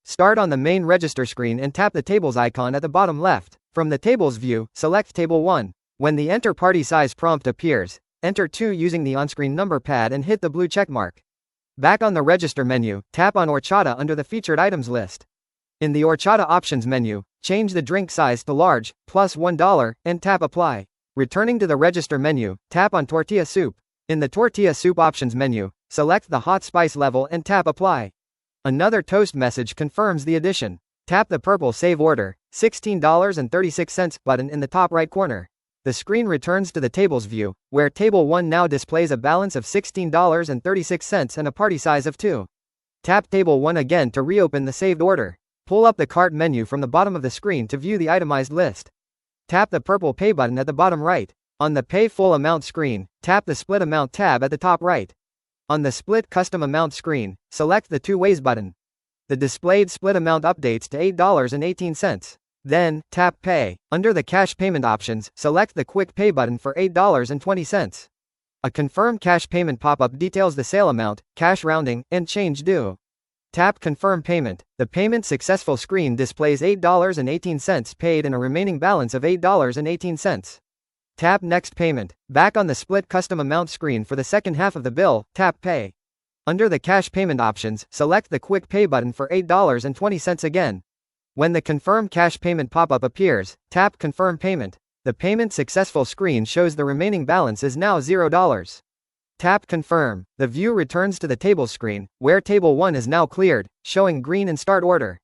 Start on the main register screen and tap the tables icon at the bottom left. From the tables view, select Table 1. When the Enter Party Size prompt appears, enter 2 using the on-screen number pad and hit the blue checkmark. Back on the Register menu, tap on Horchata under the Featured Items list. In the Horchata Options menu, change the drink size to large, plus $1, and tap Apply. Returning to the Register menu, tap on Tortilla Soup. In the Tortilla Soup Options menu, select the hot spice level and tap Apply. Another toast message confirms the addition. Tap the purple Save Order, $16.36 button in the top right corner. The screen returns to the tables view, where Table 1 now displays a balance of $16.36 and a party size of 2. Tap Table 1 again to reopen the saved order. Pull up the cart menu from the bottom of the screen to view the itemized list. Tap the purple Pay button at the bottom right. On the Pay Full Amount screen, tap the Split Amount tab at the top right. On the Split Custom Amount screen, select the Two Ways button. The displayed split amount updates to $8.18. Then, tap Pay. Under the Cash Payment options, select the Quick Pay button for $8.20. A Confirm Cash Payment pop-up details the sale amount, cash rounding, and change due. Tap Confirm Payment. The Payment Successful screen displays $8.18 paid and a remaining balance of $8.18. Tap Next Payment. Back on the Split Custom Amount screen for the second half of the bill, tap Pay. Under the Cash Payment options, select the Quick Pay button for $8.20 again. When the Confirm Cash Payment pop-up appears, tap Confirm Payment. The Payment Successful screen shows the remaining balance is now $0. Tap Confirm. The view returns to the Tables screen, where Table 1 is now cleared, showing green in Start Order.